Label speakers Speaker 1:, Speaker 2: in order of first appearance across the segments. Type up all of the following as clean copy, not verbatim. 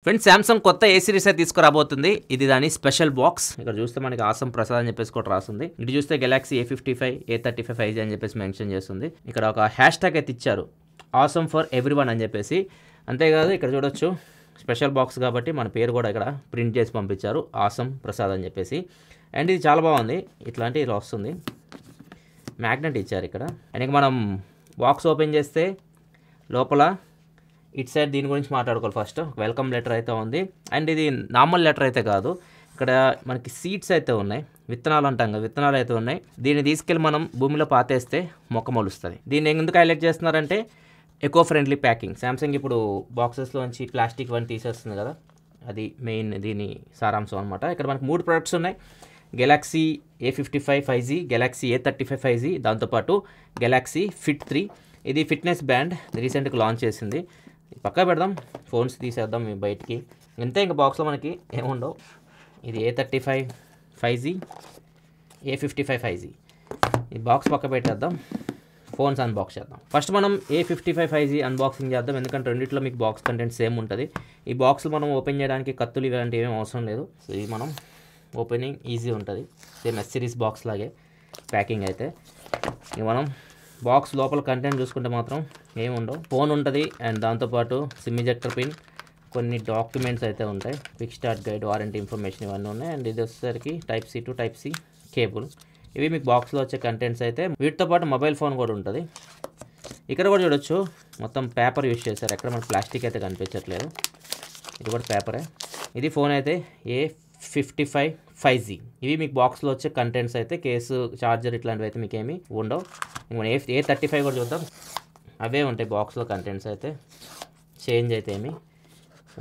Speaker 1: Friends Samsung కొత్త ఏ series అయితే తీసుకురాబోతుంది. ఇది దాని స్పెషల్ బాక్స్. ఇక్కడ చూస్తే మనకి ఆసమ్ ప్రసాద్ అని చెప్పేసి కూడా రాస్తుంది. ఇటు చూస్తే గెలాక్సీ A55 A35 5G అని చెప్పేసి మెన్షన్ చేస్తుంది. ఇక్కడ ఒక హ్యాష్ ట్యాగ్ అయితే ఇచ్చారు, ఆసమ్ ఫర్ ఎవ్రీవన్ అని చెప్పేసి. అంతేకాదు ఇక్కడ చూడొచ్చు స్పెషల్ బాక్స్ కాబట్టి మన పేరు కూడా ఇక్కడ ప్రింట్ చేసి పంపించారు, ఆసమ్ ప్రసాద్ అని చెప్పేసి. అండ్ ఇది చాలా బాగుంది, ఇట్లాంటి ఇలా వస్తుంది. మ్యాగ్నెట్ ఇచ్చారు ఇక్కడ. అండ్ మనం బాక్స్ ఓపెన్ చేస్తే లోపల ఇట్ సైడ్ దీని గురించి మాట్లాడుకోవాలి. ఫస్ట్ వెల్కమ్ లెటర్ అయితే ఉంది. అండ్ ఇది నార్మల్ లెటర్ అయితే కాదు, ఇక్కడ మనకి సీడ్స్ అయితే ఉన్నాయి, విత్తనాలు అంటాం కదా, విత్తనాలు అయితే ఉన్నాయి. దీన్ని తీసుకెళ్ళి మనం భూమిలో పాతేస్తే మొక్క మొలుస్తుంది. దీన్ని ఎందుకు హైలైట్ చేస్తున్నారంటే ఎకో ఫ్రెండ్లీ ప్యాకింగ్. సామ్సంగ్ ఇప్పుడు బాక్సెస్లోంచి ప్లాస్టిక్ వన్ తీసేస్తుంది కదా, అది మెయిన్ దీని సారాంశం అనమాట. ఇక్కడ మనకి 3 ప్రొడక్ట్స్ ఉన్నాయి, Galaxy A55 5G, Galaxy A35 5G, దాంతోపాటు గెలాక్సీ Fit 3. ఇది ఫిట్నెస్ బ్యాండ్ రీసెంట్గా లాంచ్ చేసింది. పక్కా పెడదాం, ఫోన్స్ తీసేద్దాం బయటికి. ఇంతే, ఇంకా బాక్స్లో మనకి ఏముండవు. ఇది A35 5G, A55 5G. ఈ బాక్స్ పక్క పెట్టేద్దాం, ఫోన్స్ అన్బాక్స్ చేద్దాం. ఫస్ట్ మనం A55 5G అన్బాక్సింగ్ చేద్దాం, ఎందుకంటే రెండిట్లో మీకు బాక్స్ కంటెంట్ సేమ్ ఉంటుంది. ఈ బాక్స్ మనం ఓపెన్ చేయడానికి కత్తులు ఇలాంటివి ఏమీ అవసరం లేదు. సో ఇది మనం ఓపెనింగ్ ఈజీ ఉంటుంది, సేమ్ S సిరీస్ బాక్స్ లాగే ప్యాకింగ్ అయితే. ఇక మనం బాక్స్ లోపల కంటెంట్ చూసుకుంటే మాత్రం ఏమి ఉండవు. ఫోన్ ఉంటుంది అండ్ దాంతోపాటు సిమ్ ఇజెక్టర్ పిన్, కొన్ని డాక్యుమెంట్స్ అయితే ఉంటాయి, quick start guide, warranty information ఇవన్నీ ఉన్నాయి. అండ్ ఇది వచ్చేసరికి Type C to Type C cable. ఇవి మీకు బాక్స్లో వచ్చే కంటెంట్స్ అయితే. వీటితో పాటు మొబైల్ ఫోన్ కూడా ఉంటుంది. ఇక్కడ కూడా చూడొచ్చు మొత్తం పేపర్ యూజ్ చేశారు, ఎక్కడ మనకు ప్లాస్టిక్ అయితే కనిపించట్లేదు. ఇది కూడా పేపరే. ఇది ఫోన్ అయితే A55 5G. ఇవి మీకు బాక్స్లో వచ్చే కంటెంట్స్ అయితే. కేసు, చార్జర్ ఇట్లాంటివి అయితే మీకు ఏమీ ఉండవు. మనం A35 కూడా చూద్దాం, అవే ఉంటాయి బాక్స్లో కంటెంట్స్ అయితే, చేంజ్ అయితే ఏమీ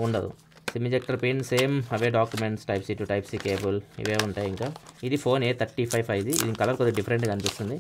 Speaker 1: ఉండదు. SIM ejector pin same, away documents, Type C to Type C cable ఇవే ఉంటాయి. ఇంకా ఇది ఫోన్ A35 5G. ఇది కలర్ కొద్దిగా డిఫరెంట్గా అనిపిస్తుంది,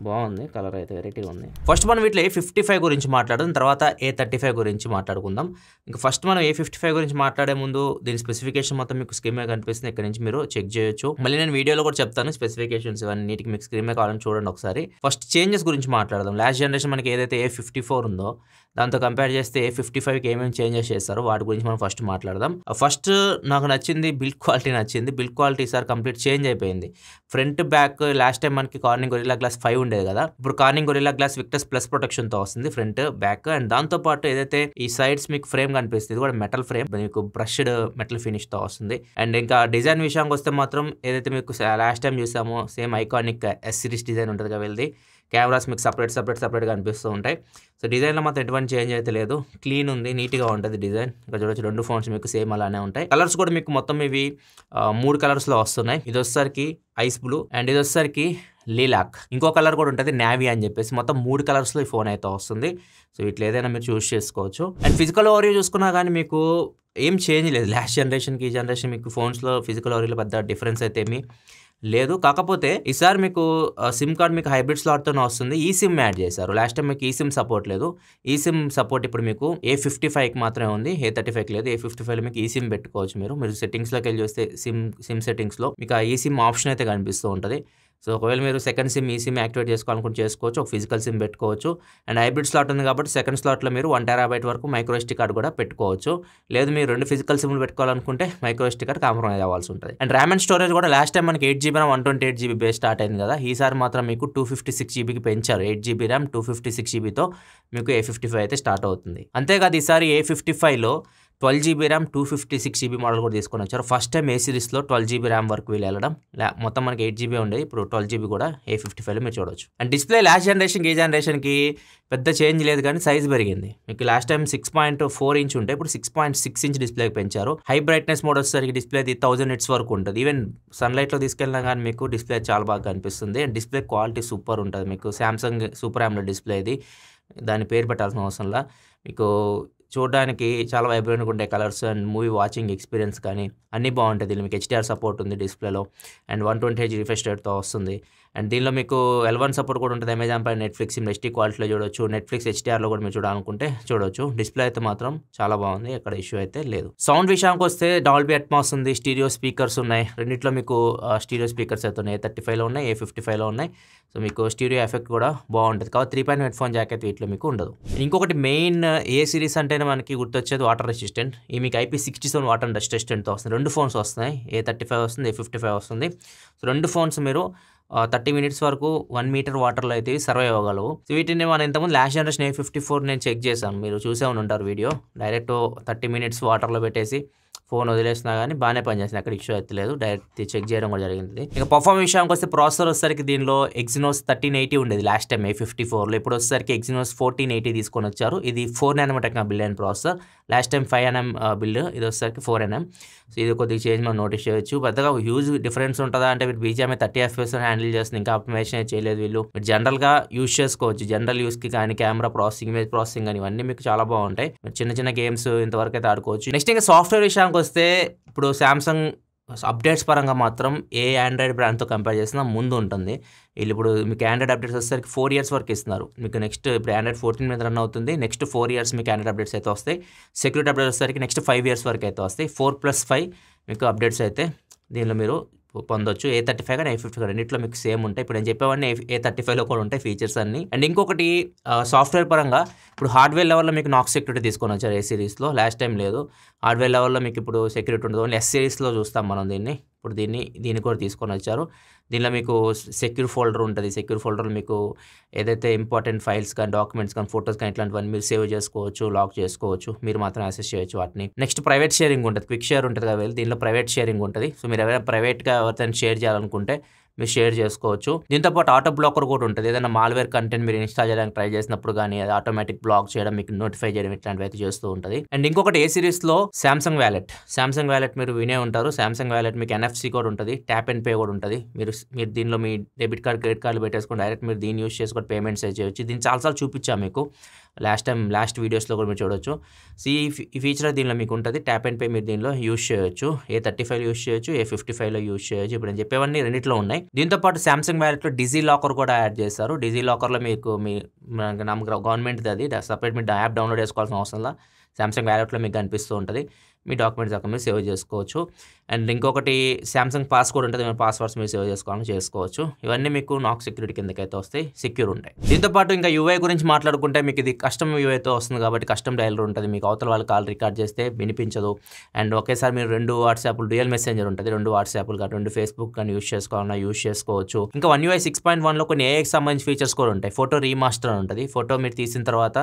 Speaker 1: బాగుంది కలర్ అయితే, వెరైటీగా ఉంది. ఫస్ట్ మనం వీటిలో A55 గురించి మాట్లాడదాం, తర్వాత A35 గురించి మాట్లాడుకుందాం. ఇంకా ఫస్ట్ మనం A55 గురించి మాట్లాడే ముందు దీని స్పెసిఫికేషన్ మొత్తం మీకు స్క్రీన్ మీద కనిపిస్తుంది, ఇక్కడ నుంచి మీరు చెక్ చేయొచ్చు. మళ్ళీ నేను వీడియోలో కూడా చెప్తాను స్పెసిఫికేషన్స్ ఇవన్నిటికి, మీకు స్క్రీన్ మీద కావాలని చూడండి ఒకసారి. ఫస్ట్ చేంజెస్ గురించి మాట్లాడదాం. లాస్ట్ జనరేషన్ మనకి ఏదైతే A54 ఉందో దాంతో కంపేర్ చేస్తే A55కి ఏమేమి చేంజెస్ చేస్తారో వాటి గురించి మనం ఫస్ట్ మాట్లాడదాం. ఫస్ట్ నాకు నచ్చింది బిల్డ్ క్వాలిటీ నచ్చింది. Build quality sir complete change అయిపోయింది. ఫ్రంట్ బ్యాక్ లాస్ట్ టైం మనకి కార్నింగ్ గొరిల్లా గ్లాస్ 5 ఉండేది కదా, ఇప్పుడు Corning Gorilla Glass Victus plus ప్రొటెక్షన్తో వస్తుంది ఫ్రంట్ బ్యాక్. అండ్ దాంతోపాటు ఏదైతే ఈ సైడ్స్ మీకు ఫ్రేమ్ కనిపిస్తుంది, ఇది కూడా మెటల్ ఫ్రేమ్, మీకు బ్రష్డ్ మెటల్ ఫినిష్తో వస్తుంది. అండ్ ఇంకా డిజైన్ విషయానికి వస్తే మాత్రం ఏదైతే మీకు లాస్ట్ టైం చూసామో same iconic S series design ఉంటుంది కదా వీళ్ళది. కెమెరాస్ మీకు సపరేట్గా అనిపిస్తూ ఉంటాయి. సో డిజైన్లో మాత్రం ఎటువంటి చేంజ్ అయితే లేదు, క్లీన్ ఉంది, నీట్గా ఉంటుంది డిజైన్. ఇక్కడ చూడొచ్చు 2 ఫోన్స్ మీకు సేమ్ అలానే ఉంటాయి. కలర్స్ కూడా మీకు మొత్తం ఇవి 3 కలర్స్లో వస్తున్నాయి. ఇది వచ్చేసరికి ఐస్ బ్లూ అండ్ ఇది వచ్చేసరికి లీలాక్. ఇంకో కలర్ కూడా ఉంటుంది నావీ అని చెప్పేసి. మొత్తం 3 కలర్స్లో ఈ ఫోన్ అయితే వస్తుంది. సో ఇట్లా ఏదైనా మీరు చూస్ చేసుకోవచ్చు. అండ్ ఫిజికల్ ఓవరియూ చూసుకున్నా కానీ మీకు ఏం చేంజ్ లేదు. లాస్ట్ జనరేషన్కి ఈ జనరేషన్ మీకు ఫోన్స్లో ఫిజికల్ ఓవరీలో పెద్ద డిఫరెన్స్ అయితే ఏమీ లేదు. కాకపోతే ఈసారి మీకు సిమ్ కార్డ్ మీకు హైబ్రిడ్ స్లాట్తోనే వస్తుంది. ఈ సిమ్ యాడ్ చేశారు. లాస్ట్ టైం మీకు ఈ సిమ్ సపోర్ట్ లేదు. ఈ సిమ్ సపోర్ట్ ఇప్పుడు మీకు A55కి మాత్రమే ఉంది, A35కి లేదు. A55లో మీకు ఈ సిమ్ పెట్టుకోవచ్చు. మీరు సెట్టింగ్స్లోకి వెళ్ళి చూస్తే సిమ్ సెట్టింగ్స్లో మీకు ఆ ఈ సిమ్ ఆప్షన్ అయితే కనిపిస్తూ ఉంటుంది. సో ఒకవేళ మీరు సెకండ్ సిమ్ ఈ సిమ్ యాక్టివేట్ చేసుకోవాలనుకుంటే చేసుకోవచ్చు, ఒక ఫిజికల్ సిమ్ పెట్టుకోవచ్చు. అండ్ హైబ్రిడ్ స్లాట్ ఉంది కాబట్టి సెకండ్ స్లాట్లో మీరు 1 TB వరకు మైక్రో SD కార్డ్ కూడా పెట్టుకోవచ్చు. లేదు మీరు 2 ఫిజికల్ సిమ్లు పెట్టుకోవాలనుకుంటే మైక్రో SD కార్డ్ కాంప్రమైజ్ అవ్వాల్సి ఉంటుంది. అండ్ ర్యామ్ అండ్ స్టోరేజ్ కూడా లాస్ట్ టైం మనకి 8GB RAM 128GB base start అయింది కదా, ఈసారి మాత్రం మీకు 256GBకి పెంచారు. 8GB RAM 256GBతో మీకు A55 అయితే స్టార్ట్ అవుతుంది. అంతేకాదు ఈసారి A55లో 12GB RAM 256GB మోడల్ కూడా తీసుకొని వచ్చారు. ఫస్ట్ టైం ఏ సిరీస్లో 12GB RAM వరకు వీళ్ళు వెళ్ళడం. మొత్తం మనకి 8GB ఉండేది, ఇప్పుడు 12GB కూడా A55లో మీరు చూడొచ్చు. అండ్ డిస్ప్లే లాస్ట్ జనరేషన్కి ఈ జనరేషన్కి పెద్ద చేంజ్ లేదు, కానీ సైజ్ పెరిగింది. మీకు లాస్ట్ టైం 6.4 ఇంచ్ ఉంటే ఇప్పుడు 6.6 ఇంచ్ డిస్ప్లేకి పెంచారు. హై బ్రైట్నెస్ మోడ్ వచ్చేసరికి డిస్ప్లే 1000 nits వరకు ఉంటుంది. ఈవెన్ సన్లైట్లో తీసుకెళ్ళినా కానీ మీకు డిస్ప్లే చాలా బాగా కనిపిస్తుంది. అండ్ డిస్ప్లే క్వాలిటీ సూపర్ ఉంటుంది. మీకు సామ్సంగ్ సూపర్ AMOLED డిస్ప్లే ఇది, దాని పేరు పెట్టాల్సిన అవసరంలా. మీకు చూడడానికి చాలా వైబ్రెంట్గా ఉండే colours and movie watching experience కానీ అన్నీ బాగుంటుంది. మీకు HDR సపోర్ట్ ఉంది డిస్ప్లేలో. అండ్ 120Hz రిఫ్రెష్ రేట్తో వస్తుంది. అండ్ దీనిలో మీకు L1 సపోర్ట్ కూడా ఉంటుంది. అమెజాన్ ప్రైమ్, నెట్ఫ్లిక్స్ HD క్వాలిటీలో చూడొచ్చు. నెట్ఫ్లిక్స్ HDRలో కూడా మీరు చూడాలనుకుంటే చూడొచ్చు. డిస్ప్లే అయితే మాత్రం చాలా బాగుంది, ఎక్కడ ఇష్యూ అయితే లేదు. సౌండ్ విషయానికి వస్తే డాల్బీ అట్మాస్ ఉంది, స్టీరియో స్పీకర్స్ ఉన్నాయి. రెండిట్లో మీకు స్టీరియో స్పీకర్స్ అయితే ఉన్నాయి. A35లో ఉన్నాయి, A55లో ఉన్నాయి. సో మీకు స్టీరియో ఎఫెక్ట్ కూడా బాగుంటుంది. కాబట్టి 3.1 హెడ్ఫోన్ జాక్ అయితే వీటిలో మీకు ఉండదు. ఇంకొకటి మెయిన్ ఏ సిరీస్ అంటేనే మనకి గుర్తొచ్చేది వాటర్ రెసిస్టెంట్. ఈ మీకు IP67 వాటర్ డస్ట్ రెసిస్టెంట్తో వస్తుంది. 2 ఫోన్స్ వస్తున్నాయి. A35 వస్తుంది, A55 వస్తుంది. సో 2 ఫోన్స్ మీరు 30 మినిట్స్ వరకు 1 మీటర్ వాటర్లో అయితే సర్వైవ్ అవ్వగలవు. సో వీటిని మనం ఇంతకుముందు లాస్ట్ జనరేషన్ A54 నేను చెక్ చేశాను, మీరు చూసే ఉంటారు వీడియో. డైరెక్ట్ 30 మినిట్స్ వాటర్లో పెట్టేసి ఫోన్ వదిలేసినా కానీ బాగానే పనిచేస్తుంది, అక్కడ ఇష్యూ అయితే లేదు. డైరెక్ట్ చెక్ చేయడం కూడా జరిగింది. ఇక పర్ఫార్మెన్స్ విషయానికి వస్తే ప్రాసెసర్ వచ్చేసరికి దీనిలో Exynos 1380 ఉండేది లాస్ట్ టైం A54లో. ఇప్పుడు వచ్చేసరికి Exynos 1480 తీసుకొని వచ్చారు. ఇది 4nm టెక్నాలజీ బిల్డ్ అయిన processor. Last time 5nm build, ఇది వచ్చేసరికి 4nm. సో ఇది కొద్దిగా చేంజ్ మనం నోటీస్ చేయొచ్చు. పెద్దగా హ్యూజ్ డిఫరెన్స్ ఉంటుందా అంటే మీరు BGMI 30 FPS హ్యాండిల్ చేస్తుంది, ఇంకా ఆప్టిమైజేషన్ చేయలేదు వీళ్ళు. మీరు జనరల్గా యూజ్ చేసుకోవచ్చు, జనరల్ యూస్కి కానీ కెమెరా ప్రాసెసింగ్, ఇమేజ్ ప్రాసెసింగ్ కానీ ఇవన్నీ మీకు చాలా బాగుంటాయి. మీరు చిన్న చిన్న గేమ్స్ ఇంతవరకు అయితే ఆడుకోవచ్చు. నెక్స్ట్ ఇంకా సాఫ్ట్వేర్ విషయానికి వస్తే ఇప్పుడు శాంసంగ్ అప్డేట్స్ పరంగా మాత్రం ఏ ఆండ్రాయిడ్ బ్రాండ్తో కంపేర్ చేసినా ముందు ఉంటుంది. వీళ్ళు ఇప్పుడు మీకు ఆండ్రాయిడ్ అప్డేట్స్ వచ్చేసరికి 4 years వరకు ఇస్తున్నారు. మీకు నెక్స్ట్ ఇప్పుడు ఆండ్రాయిడ్ 14 మీద రన్ అవుతుంది. నెక్స్ట్ 4 years మీకు ఆండ్రాయిడ్ అప్డేట్స్ అయితే వస్తాయి. సెక్యూరిటీ అప్డేట్స్ వచ్చేసరికి నెక్స్ట్ 5 years వరకు అయితే వస్తాయి. 4+5 మీకు అప్డేట్స్ అయితే దీనిలో మీరు పొందొచ్చు. A35 కానీ A50 రెండిట్లో మీకు సేమ్ ఉంటాయి. ఇప్పుడు నేను చెప్పేవన్నీ A35లో కూడా ఉంటాయి ఫీచర్స్ అన్ని. అండ్ ఇంకొకటి సాఫ్ట్వేర్ పరంగా ఇప్పుడు హార్డ్వేర్ లెవెల్లో మీకు నాక్స్ సెక్యూరిటీ తీసుకొని వచ్చారు A సిరీస్లో. లాస్ట్ టైం లేదు. హార్డ్వేర్ లెవెల్లో మీకు ఇప్పుడు సెక్యూరిటీ ఉంటుంది. ఓన్లీ S సిరీస్లో చూస్తాం మనం దీన్ని. ఇప్పుడు దీన్ని కూడా తీసుకొని వచ్చారు. దీనిలో మీకు సెక్యూర్ ఫోల్డర్ ఉంటుంది. సెక్యూర్ ఫోల్డర్లో మీకు ఏదైతే ఇంపార్టెంట్ ఫైల్స్ కానీ, డాక్యుమెంట్స్ కానీ, ఫోటోస్ కానీ ఇట్లాంటివన్నీ మీరు సేవ్ చేసుకోవచ్చు, లాక్ చేసుకోవచ్చు. మీరు మాత్రం యాక్సెస్ చేయొచ్చు వాటిని. నెక్స్ట్ ప్రైవేట్ షేరింగ్ ఉంటుంది, క్విక్ షేర్ ఉంటుంది కదా, దీనిలో ప్రైవేట్ షేరింగ్ ఉంటుంది. సో మీరు ఎవరైనా ప్రైవేట్గా ఎవరితో షేర్ చేయాలనుకుంటే మీరు షేర్ చేసుకోవచ్చు. దీంతో పాటు ఆటో బ్లాకర్ కూడా ఉంటుంది. ఏదైనా మాల్వేర్ కంటెంట్ మీరు ఇన్స్టాల్ చేయడానికి ట్రై చేసినప్పుడు కానీ అది ఆటోమేటిక్ బ్లాక్ చేయడం, మీకు నోటిఫై చేయడం ఇట్లాంటివి అయితే చేస్తూ ఉంటుంది. అండ్ ఇంకొకటి A సిరీస్లో సామ్సంగ్ వ్యాలెట్ మీరు వినే ఉంటారు. సామ్సంగ్ వ్యాలెట్ మీకు NFC కూడా ఉంటుంది, ట్యాప్ అండ్ పే కూడా ఉంటుంది. మీరు దీనిలో మీ డెబిట్ కార్డ్, క్రెడిట్ కార్డులు పెట్టేసుకొని డైరెక్ట్ మీరు దీన్ని యూస్ చేసుకొని పేమెంట్స్ చేయొచ్చు. దీన్ని చాలాసార్లు చూపించాము మీకు లాస్ట్ వీడియోస్లో కూడా మీరు చూడొచ్చు. ఈ ఫీచర్ దీనిలో మీకు ఉంటుంది. ట్యాప్ అండ్ పే మీరు దీనిలో యూస్ చేయొచ్చు. A35 యూస్ చేయొచ్చు, A55లో యూస్ చేయొచ్చు. ఇప్పుడు నేను చెప్పేవన్నీ రెండిట్లో ఉన్నాయి. దీంతో పాటు సామ్సంగ్ వ్యాలెట్లో డిజీ లాకర్ కూడా యాడ్ చేస్తారు. డిజీ లాకర్లో మీకు గవర్నమెంట్ది అది సపరేట్ మీరు యాప్ డౌన్లోడ్ చేసుకోవాల్సిన అవసరం లేదు. సామ్సంగ్ వ్యాలెట్లో మీకు కనిపిస్తూ ఉంటుంది. మీ డాక్యుమెంట్స్ అక్కడ మీరు సేవ్ చేసుకోవచ్చు. అండ్ ఇంకొకటి సామ్సంగ్ పాస్ కూడా ఉంటుంది, మీరు పాస్వర్డ్స్ మీరు సేవ్ చేసుకోవచ్చు. ఇవన్నీ మీకు నాక్ సెక్యూరిటీ కిందకైతే వస్తాయి, సెక్యూర్ ఉంటాయి. దీంతో పాటు ఇంకా UI గురించి మాట్లాడుకుంటే మీకు ఇది కస్టమ్ UIతో వస్తుంది కాబట్టి కస్టమ్ డైలర్ ఉంటుంది. మీకు అవతల వాళ్ళు కాల్ రికార్డ్ చేస్తే వినిపించదు. అండ్ ఒకేసారి మీరు 2 వాట్సాప్లు, డ్యూయల్ మెసెంజర్ ఉంటుంది, 2 వాట్సాప్లు కానీ 2 Facebook కానీ యూస్ చేసుకోవచ్చు. ఇంకా One UI 6.1లో కొన్ని AIకి సంబంధించిన ఫీచర్స్ కూడా ఉంటాయి. ఫోటో రీమాస్టర్ అని ఉంటుంది. ఫోటో మీరు తీసిన తర్వాత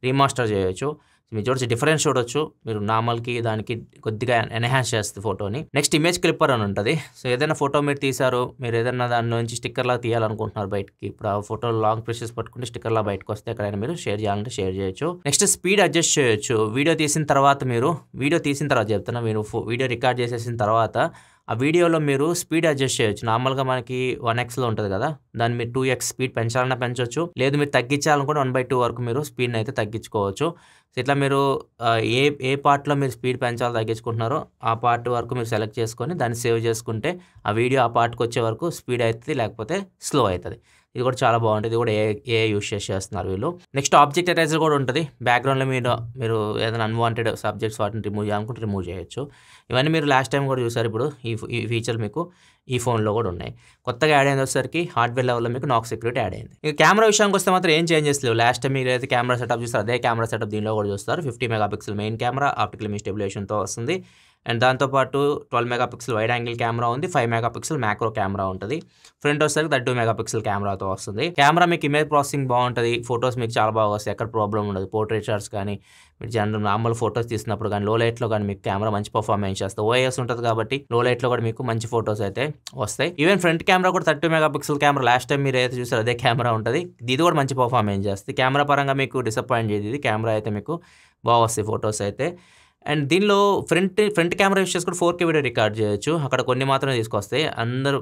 Speaker 1: రీమాస్టర్ చేయొచ్చు. మీరు చూడొచ్చు, డిఫరెన్స్ చూడొచ్చు. మీరు నార్మల్కి దానికి కొద్దిగా ఎన్హాన్స్ చేస్తుంది ఫోటోని. నెక్స్ట్ ఇమేజ్ క్లిప్పర్ అని ఉంటుంది. సో ఏదైనా ఫోటో మీరు తీసారు, మీరు ఏదైనా దాని నుంచి స్టిక్కర్లా తీయాలనుకుంటున్నారు బయటకి, ఇప్పుడు ఆ ఫోటో లాంగ్ ప్రెసెస్ పట్టుకుంటే స్టిక్కర్లా బయటకు వస్తే ఎక్కడైనా మీరు షేర్ చేయాలంటే షేర్ చేయొచ్చు. నెక్స్ట్ స్పీడ్ అడ్జస్ట్ చేయొచ్చు. వీడియో తీసిన తర్వాత చెప్తున్నా, మీరు వీడియో రికార్డ్ చేసేసిన తర్వాత ఆ వీడియోలో మీరు స్పీడ్ అడ్జస్ట్ చేయొచ్చు. నార్మల్గా మనకి 1x ఉంటుంది కదా, దాన్ని మీరు 2x స్పీడ్ పెంచాలన్నా పెంచవచ్చు, లేదు మీరు తగ్గించాలనుకుంటే 1/2 వరకు మీరు స్పీడ్ని అయితే తగ్గించుకోవచ్చు. సో ఇట్లా మీరు ఏ పార్ట్లో మీరు స్పీడ్ పెంచాలో తగ్గించుకుంటున్నారో ఆ పార్ట్ వరకు మీరు సెలెక్ట్ చేసుకొని దాన్ని సేవ్ చేసుకుంటే ఆ వీడియో ఆ పార్ట్కి వచ్చే వరకు స్పీడ్ అవుతుంది, లేకపోతే స్లో అవుతుంది. ఇది కూడా చాలా బాగుంటుంది. ఇది కూడా ఏ యూస్ చేస్తున్నారు వీళ్ళు. నెక్స్ట్ ఆబ్జెక్ట్ ఎరేజర్ కూడా ఉంటుంది. బ్యాక్గ్రౌండ్లో మీరు ఏదైనా అన్వాంటెడ్ సబ్జెక్ట్స్ వాటిని రిమూవ్ చేయాలనుకుంటే రిమూవ్ చేయొచ్చు. ఇవన్నీ మీరు లాస్ట్ టైం కూడా చూసారు. ఇప్పుడు ఈ ఫీచర్ మీకు ఈ ఫోన్లో కూడా ఉన్నాయి. కొత్తగా యాడ్ అయిన వచ్చేసరికి హార్డ్వేర్ లెవెల్లో మీకు నాక్ సెక్యూరిటీ యాడ్ అయింది. ఇక కెమెరా విషయానికి వస్తే మాత్రం ఏం చేంజెస్ లేవు. లాస్ట్ టైం మీరు అయితే కెమెరా సెటప్ చూస్తారు, అదే కెమెరా సెటప్ దీనిలో కూడా చూస్తారు. 50 megapixel main camera, optical image స్టెబిలైజేషన్తో వస్తుంది. అండ్ దాంతోపాటు 12 మెగాపిక్సెల్ వైడ్ యాంగిల్ కెమెరా ఉంది, 5 మెగాపిక్సెల్ మ్యాక్రో కెమెరా ఉంటుంది. ఫ్రంట్ వచ్చేసరికి 32 మెగాపిక్సెల్ కెమెరాతో వస్తుంది. కెమెరా మీకు ఇమేజ్ ప్రాసెసింగ్ బాగుంటుంది, ఫొటోస్ మీకు చాలా బాగా వస్తాయి, ఎక్కడ ప్రాబ్లం ఉండదు. పోర్ట్రేట్ షాట్స్ కానీ మీరు జనరల్ నార్మల్ ఫొటోస్ తీసినప్పుడు కానీ లో లైట్లో కానీ మీకు కెమెరా మంచి పర్ఫార్మెన్స్ చేస్తుంది. OIS ఉంటుంది కాబట్టి లో లైట్లో కూడా మీకు మంచి ఫొటోస్ అయితే వస్తాయి. ఈవెన్ ఫ్రంట్ కెమెరా కూడా 32 మెగాపిక్సెల్ కెమెరా, లాస్ట్ టైం మీరు అయితే చూసారు అదే కెమెరా ఉంటుంది. ఇది కూడా మంచి పర్ఫార్మెన్స్ చేస్తుంది. కెమెరా పరంగా మీకు డిసప్పాయింట్ చేయదు. ఇది కెమెరా అయితే మీకు బాగా వస్తాయి ఫొటోస్ అయితే. అండ్ దీనిలో ఫ్రంట్ కెమెరా యూస్ చేసుకుంటే 4K వీడియో రికార్డ్ చేయొచ్చు. అక్కడ కొన్ని మాత్రమే తీసుకొస్తాయి. అందరూ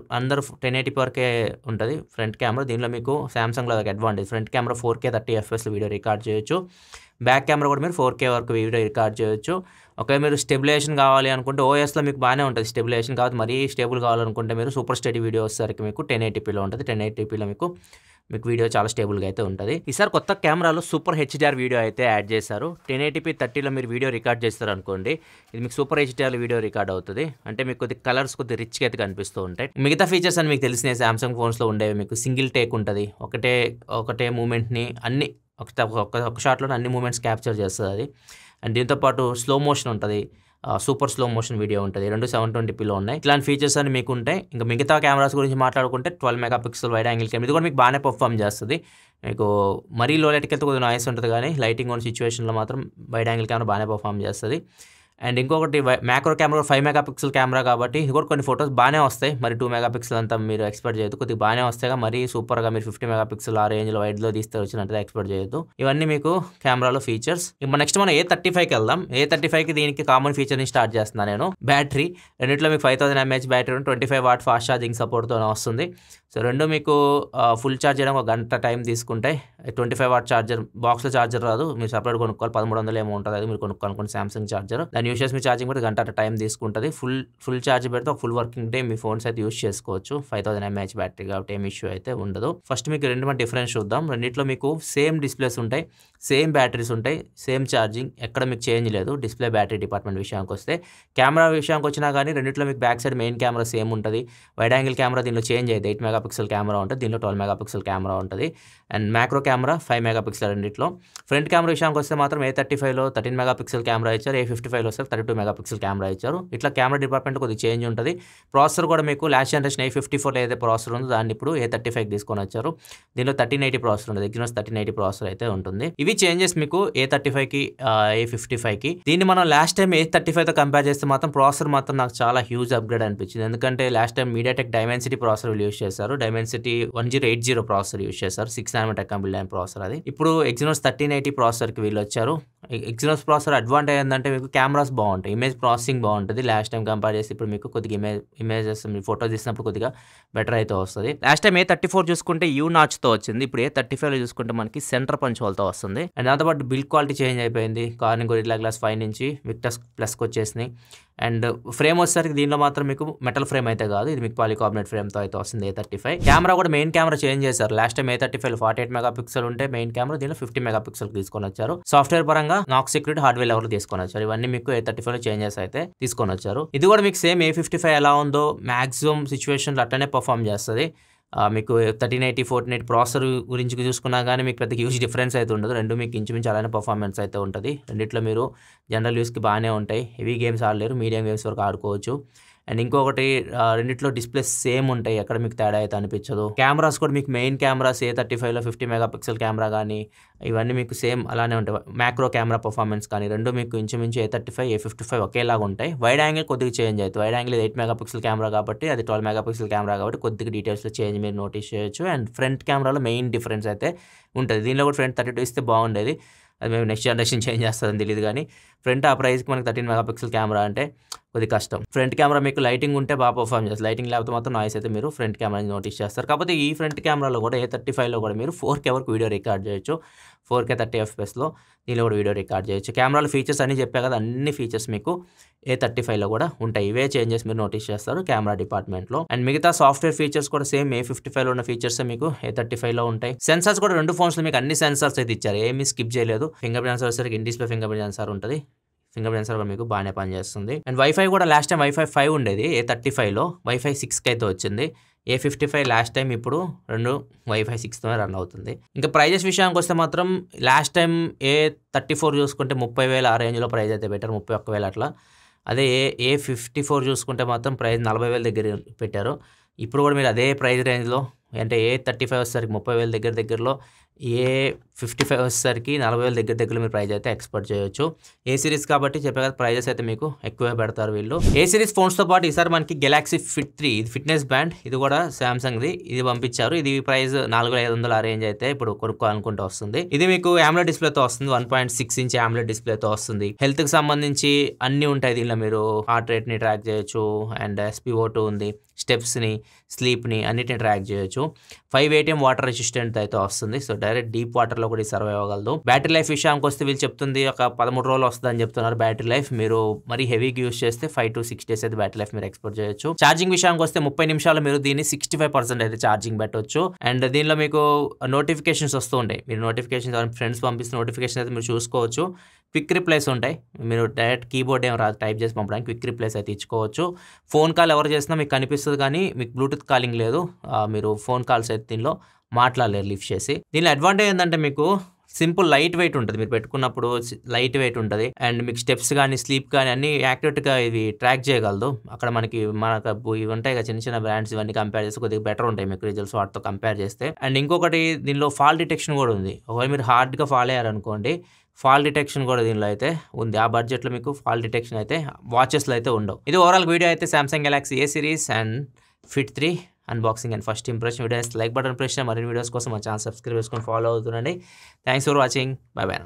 Speaker 1: 1080p వరకే ఉంటుంది ఫ్రంట్ కెమెరా. దీనిలో మీకు సామ్సంగ్లో అదొక advantage. Front camera 4K 30 FPS video record చేయొచ్చు. బ్యాక్ కెమెరా కూడా మీరు 4K వరకు వీడియో రికార్డ్ చేయొచ్చు. ఒకవేళ మీరు స్టెబిలైజేషన్ కావాలి అనుకుంటే ఓఎస్లో మీకు బాగానే ఉంటుంది స్టెబిలైజేషన్, కాబట్టి మరీ స్టేబుల్ కావాలనుకుంటే మీరు సూపర్ స్టడీ వీడియో వచ్చేసరికి మీకు 1080pలో ఉంటుంది. 1080pలో మీకు వీడియో చాలా స్టేబుల్గా అయితే ఉంటుంది. ఈసారి కొత్త కెమెరాలో సూపర్ హెచ్డిఆర్ వీడియో అయితే యాడ్ చేశారు. 1080p 30లో మీరు వీడియో రికార్డ్ చేస్తారు అనుకోండి, ఇది మీకు సూపర్ హెచ్డిఆర్ వీడియో రికార్డ్ అవుతుంది. అంటే మీకు కొద్ది కలర్స్ కొద్ది రిచ్గా అయితే కనిపిస్తూ ఉంటాయి. మిగతా ఫీచర్స్ అని మీకు తెలిసినాయి సామ్సంగ్ ఫోన్స్లో ఉండేవి. మీకు సింగిల్ టేక్ ఉంటుంది, ఒకటే మూమెంట్ని అన్ని ఒక షాట్లోనే అన్ని మూమెంట్స్ క్యాప్చర్ చేస్తుంది అది. అండ్ దీంతోపాటు స్లో మోషన్ ఉంటుంది, సూపర్ స్లో మోషన్ వీడియో ఉంటుంది. 2 720pలో ఉన్నాయి. ఇట్లాంటి ఫీచర్స్ అని మీకు ఉంటాయి. ఇంకా మిగతా కెమెరాస్ గురించి మాట్లాడుకుంటే 12 మెగాపిక్సెల్ వైడ్ యాంగిల్ కెమెరా, ఇది కూడా మీకు బాగానే పర్ఫామ్ చేస్తుంది. మీకు మరీ లో లైట్కి వెళ్తే కొద్దిగా నాయిస్ ఉంటుంది, కానీ లైటింగ్ ఉన్న సిచ్యువేషన్లో మాత్రం వైడ్ యాంగిల్ కెమెరా బాగానే పర్ఫామ్ చేస్తుంది. అండ్ ఇంకొకటి మ్యాక్రో కెమెరా 5 మెగాపిక్సెల్ కెమెరా కాబట్టి ఇది కూడా కొన్ని ఫొటోస్ బాగానే వస్తాయి. మరి 2 మెగాపిక్సెల్ అంతా మీరు ఎక్స్పెక్ట్ చేయొద్దు, కొద్దిగా బాగానే వస్తాయి. మరీ సూపర్గా మీరు 50 మెగాపిక్సెల్ ఆ రేంజ్లో వైడ్లో తీస్తే వచ్చినట్టు ఎక్స్పెక్ట్ చేయొద్దు. ఇవన్నీ మీకు కెమెరాలో ఫీచర్స్. ఇప్పుడు నెక్స్ట్ మనం A35కి వెళ్దాం. A35కి దీనికి కామన్ ఫీచర్ని స్టార్ట్ చేస్తున్నాను నేను. బ్యాటరీ రెండింటిలో మీకు 5000 mAh battery 25W fast charging సపోర్ట్తో వస్తుంది. సో రెండు మీకు ఫుల్ ఛార్జ్ చేయడం 1 గంట టైం తీసుకుంటాయి. 25W ఛార్జర్, బాక్స్లో ఛార్జర్ రాదు, మీరు సపరేట్ కొనుక్కోవాలి. 1300 ఏమో ఉంటుంది, అది మీరు కొనుక్కోవాలనుకోండి సామ్సంగ్ ఛార్జర్. దాన్ని యూస్ చేసి మీ ఛార్జింగ్ కూడా 1 గంట టైం తీసుకుంటుంది. ఫుల్ ఛార్జ్ పెడితే ఒక ఫుల్ వర్కింగ్ డే మీ ఫోన్స్ అయితే యూస్ చేసుకోవచ్చు. 5000 mAh బ్యాటరీ కాబట్టి ఏం ఇష్యూ అయితే ఉండదు. ఫస్ట్ మీకు రెండు మన డిఫరెన్స్ చూద్దాం. రెండింటిలో మీకు సేమ్ డిస్ప్లేస్ ఉంటాయి, సేమ్ బ్యాటరీస్ ఉంటాయి, సేమ్ ఛార్జింగ్, ఎక్కడ మీకు చేంజ్ లేదు. డిస్ప్లే బ్యాటరీ డిపార్ట్మెంట్ విషయానికి వస్తే, కెమెరా విషయానికి వచ్చినా కానీ రెండింటిలో మీకు back side main camera same ఉంటుంది. వైడ్ యాంగిల్ కెమెరా దీనిలో చేంజ్ అయితే 8 మెగాపిక్సెల్ కెమెరా ఉంటుంది, దీనిలో 12 మెగాపిక్సెల్ కెమెరా ఉంటుంది. అండ్ మ్యాక్రో కెమెరా 5 మెగాపిక్సెల్ రెండింటిలో. ఫ్రంట్ కెమెరా విషయానికి వస్తే మాత్రం A35లో 13 మెగాపిక్సెల్ కెమెరా ఇచ్చారు, A55లో వస్తే 32 మెగాపిక్సెల్ కెమెరా ఇచ్చారు. ఇట్లా కెమెరా డిపార్ట్మెంట్ కొద్దిగా చేంజ్ ఉంటుంది. ప్రాసెసర్ కూడా మీకు లాస్ట్ జనరేషన్ A54లో ఏదైతే ప్రాసెసర్ ఉందో దాన్ని ఇప్పుడు A35కి తీసుకొని వచ్చారు. దీనిలో 1380 ప్రాసెసర్ ఉంటుంది, ఎగ్జినోస్ 1380 ప్రాసెసర్ అయితే ఉంటుంది. ఇవి చేంజెస్ మీకు A35కి A55కి. దీన్ని మనం లాస్ట్ టైం A35తో కంపేర్ చేస్తే మాత్రం ప్రాసెసర్ మాత్రం నాకు చాలా హ్యూజ్ అప్గ్రేడ్ అనిపించింది. ఎందుకంటే last time MediaTek Dimensity processor use చేశారు, డైమెన్సిటీ 1080 ప్రాసెసర్ యూస్ చేశారు, 6 nm కంపెనీ ప్రాసెసర్ అది. ఇప్పుడు ఎగ్జినోస్ 1380 ప్రాసెసర్కి వీళ్ళు వచ్చారు. ఎగ్జినోస్ ప్రాసెసర్ అడ్వాంటేజ్ ఏంటంటే మీకు కెమెరాస్ బాగుంటాయి, ఇమేజ్ ప్రాసెసింగ్ బాగుంటుంది. లాస్ట్ టైం కంపేర్ చేసి ఇప్పుడు మీకు కొద్దిగా ఇమేజెస్ మీరు ఫోటో తీసినప్పుడు కొద్దిగా బెటర్ అయితే వస్తుంది. లాస్ట్ టైం A34 చూసుకుంటే యూ నాచ్తో వచ్చింది, ఇప్పుడు A35లో చూసుకుంటే మనకి సెంటర్ పంచ్ హోల్తో వస్తుంది. అండ్ దాంతోపాటు బిల్డ్ క్వాలిటీ చేంజ్ అయిపోయింది. కార్నింగ్ గొరిల్లా గ్లాస్ 5 నుంచి విక్టస్ ప్లస్కి వచ్చేసినాయి. అండ్ ఫ్రేమ్ వచ్చేసరికి దీనిలో మాత్రం మీకు మెటల్ ఫ్రేమ్ అయితే కాదు, ఇది మీకు పాలికార్బోనేట్ ఫ్రేమ్తో అయితే వస్తుంది A35. కెమెరా కూడా మెయిన్ కెమెరా చేంజ్ చేశారు. లాస్ట్ టైం A35లో 48 మెగాపిక్సెల్ ఉంటే మెయిన్ కెమెరా దీనిలో 50 మెగాపిక్సెల్ తీసుకొని వచ్చారు. సాఫ్ట్వేర్ పరంగా నాక్ సెక్యూరిటీ హార్డ్వేర్ లెవెల్ తీసుకొని వచ్చారు. ఇవన్నీ మీకు A35లో చేంజెస్ అయితే తీసుకొని వచ్చారు. ఇది కూడా మీకు సేమ్ A55 ఎలా ఉందో మాక్సిమం సిచ్యువేషన్లో అట్లనే పర్ఫామ్ చేస్తుంది. మీకు 1380 1480 ప్రాసెసర్ గురించి చూసుకున్నా కానీ మీకు పెద్ద హ్యూజ్ డిఫరెన్స్ అయితే ఉండదు. రెండు మీకు ఇంచుమించు అలానే పర్ఫార్మెన్స్ అయితే ఉంటుంది. రెండిట్లో మీరు జనరల్ యూస్కి బాగానే ఉంటాయి. హెవీ గేమ్స్ ఆడలేరు, మీడియం గేమ్స్ వరకు ఆడుకోవచ్చు. అండ్ ఇంకొకటి రెండిట్లో డిస్ప్లేస్ సేమ్ ఉంటాయి, ఎక్కడ మీకు తేడా అయితే అనిపించదు. కెమెరాస్ కూడా మీకు మెయిన్ కెమెరాస్ A35లో 50 మెగాపిక్సెల్ కెమెరా కానీ ఇవన్నీ మీకు సేమ్ అలానే ఉంటాయి. మ్యాక్రో కెమెరా పర్ఫార్మెన్స్ కానీ రెండు మీకు ఇంచుమించు A35 A55 ఒకేలాగా ఉంటాయి. వైడ్ యాంగిల్ కొద్దిగా చేంజ్ అవుతుంది. వైడ్ యాంగిల్ 8 మెగాపిక్సెల్ కెమెరా కాబట్టి అది 12 మెగాపిక్సెల్ కెమెరా కాబట్టి కొద్దిగా డీటెయిల్స్లో చేంజ్ మీరు నోటీస్ చేయొచ్చు. అండ్ ఫ్రంట్ కెమెరాలో మెయిన్ డిఫరెన్స్ అయితే ఉంటుంది. దీనిలో కూడా ఫ్రంట్ 32 ఇస్తే బాగుండేది, అది మేము నెక్స్ట్ జనరేషన్ చేంజ్ చేస్తుందని తెలియదు. కానీ ఫ్రంట్ ఆ ప్రైస్కి మనకి 13 మెగాపిక్సెల్ కెమెరా అంటే కొద్ది కష్టం. ఫ్రంట్ కెమెరా మీకు లైటింగ్ ఉంటే బాగా పర్ఫామ్ చేస్తుంది, లైటింగ్ లేకపోతే మాత్రం నాయిస్ అయితే మీరు ఫ్రంట్ కెమెరాని నోటీస్ చేస్తారు. కాకపోతే ఈ ఫ్రంట్ కెమెరాలో కూడా A35లో కూడా మీరు 4K వరకు వీడియో రికార్డ్ చేయొచ్చు, 4K 30 fpsలో దీనిలో కూడా వీడియో రికార్డ్ చేయొచ్చు. కెమెరాలో ఫీచర్స్ అన్ని చెప్పా కదా, అన్ని ఫీచర్స్ మీకు A35లో కూడా ఉంటాయి. ఇవే చేంజెస్ మీరు నోటీస్ చేస్తారు కెమెరా డిపార్ట్మెంట్లో. అండ్ మిగతా సాఫ్ట్వేర్ ఫీచర్స్ కూడా సేమ్ A55లో ఉన్న ఫీచర్స్ మీకు A35లో ఉంటాయి. సెన్సార్స్ కూడా రెండు ఫోన్స్లో మీకు అన్ని సెన్సార్స్ అయితే ఇచ్చారు, ఏమీ స్కిప్ చేయలేదు. ఫింగర్ ప్రింట్ సెన్సార్ సరికి in display finger print censor ఉంటుంది, ఫింగర్ ప్రింట్ సెన్సార్ కూడా మీకు బాగానే పనిచేస్తుంది. అండ్ వైఫై కూడా లాస్ట్ టైం వైఫై 5 ఉండేది A35లో, వైఫై 6కి అయితే వచ్చింది. A55 లాస్ట్ టైం, ఇప్పుడు రెండు వైఫై 6తోనే రన్ అవుతుంది. ఇంకా ప్రైజెస్ విషయానికి వస్తే మాత్రం లాస్ట్ టైం A34 చూసుకుంటే 30,000 ఆ రేంజ్లో ప్రైజ్ అయితే పెట్టారు, 31,000 అట్లా. అదే A54 చూసుకుంటే మాత్రం ప్రైజ్ 40,000 దగ్గర పెట్టారు. ఇప్పుడు కూడా మీరు అదే ప్రైజ్ రేంజ్లో, అంటే A35 వచ్చేసరికి 30,000 దగ్గరలో, A55 వచ్చేసరికి 40,000 దగ్గరలో మీరు ప్రైజ్ అయితే ఎక్స్పెక్ట్ చేయొచ్చు. ఏ సిరీస్ కాబట్టి చెప్పే కదా ప్రైజెస్ అయితే మీకు ఎక్కువే పెడతారు వీళ్ళు. ఏ సిరీస్ ఫోన్స్తో పాటు ఈసారి మనకి గెలాక్సీ ఫిట్ 3 ఇది ఫిట్నెస్ బ్యాండ్, ఇది కూడా సామ్సంగ్ది, ఇది పంపించారు. ఇది ప్రైస్ 4,500 ఆ రేంజ్ అయితే ఇప్పుడు కొనుక్కోవాలనుకుంటూ వస్తుంది. ఇది మీకు AMOLED డిస్ప్లేతో వస్తుంది, 1.6 ఇంచ్ AMOLED డిస్ప్లేతో వస్తుంది. హెల్త్కి సంబంధించి అన్నీ ఉంటాయి దీనిలో, మీరు హార్ట్ రేట్ని ట్రాక్ చేయొచ్చు, అండ్ SpO2 ఉంది, స్టెప్స్ని, స్లీప్ని అన్నిటిని ట్రాక్ చేయొచ్చు. 5 ATM వాటర్ రెసిస్టెంట్ అయితే వస్తుంది. సో డైరెక్ట్ డీప్ వాటర్లో కూడా సర్వైవ్ అవ్వగలదు. బ్యాటరీ లైఫ్ విషయానికి వస్తే వీళ్ళు చెప్తుంది ఒక 13 రోజులు వస్తుందని చెప్తున్నారు బ్యాటరీ లైఫ్. మీరు మరి హెవీగా యూస్ చేస్తే 5 to 6 days అయితే బ్యాటరీ లైఫ్ మీరు ఎక్స్పెక్ట్ చేయొచ్చు. ఛార్జింగ్ విషయానికి వస్తే 30 నిమిషాలు మీరు దీన్ని 65% అయితే ఛార్జింగ్ పెట్టవచ్చు. అండ్ దీనిలో మీకు నోటిఫికేషన్స్ వస్తూ ఉంటాయి. మీరు నోటిఫికేషన్స్ ఫ్రెండ్స్ పంపిస్తున్న నోటిఫికేషన్ అయితే మీరు చూసుకోవచ్చు. క్విక్ రిప్లైస్ ఉంటాయి. మీరు డైరెక్ట్ కీబోర్డ్ ఏం రాదు టైప్ చేసి పంపడానికి, క్విక్ రిప్లైస్ అయితే ఇచ్చుకోవచ్చు. ఫోన్ కాల్ ఎవరు చేసినా మీకు కనిపిస్తుంది కానీ మీకు బ్లూటూత్ కాలింగ్ లేదు. మీరు ఫోన్ కాల్స్ అయితే దీనిలో మాట్లాడలేరు లిఫ్ట్ చేసి. దీనిలో అడ్వాంటేజ్ ఏంటంటే మీకు సింపుల్ లైట్ వెయిట్ ఉంటుంది. మీరు పెట్టుకున్నప్పుడు లైట్ వెయిట్ ఉంటుంది. అండ్ మీకు స్టెప్స్ కానీ స్లీప్ కానీ అన్ని యాక్యురేట్గా ఇది ట్రాక్ చేయగలదు. అక్కడ మనకు ఇవి ఉంటాయి కదా చిన్న చిన్న బ్రాండ్స్, ఇవన్నీ కంపేర్ చేస్తే కొద్దిగా బెటర్ ఉంటాయి మీకు రిజల్ట్స్ వాటితో కంపేర్ చేస్తే. అండ్ ఇంకొకటి దీనిలో ఫాల్ డిటెక్షన్ కూడా ఉంది. ఒకవేళ మీరు హార్డ్గా ఫాల్ అయ్యారనుకోండి, ఫాల్ డిటెక్షన్ కూడా దీనిలో అయితే ఉంది. ఆ బడ్జెట్లో మీకు ఫాల్ డిటెక్షన్ అయితే వాచెస్లో అయితే ఉండవు. ఇది ఓవరాల్ వీడియో అయితే Samsung Galaxy A series and Fit 3 unboxing and first impression. Video like button press చేయండి. మరిన్ని వీడియోస్ కోసం మా ఛానల్ సబ్స్క్రైబ్ చేసుకొని ఫాలో అవుతుండండి. Thanks for watching. Bye by.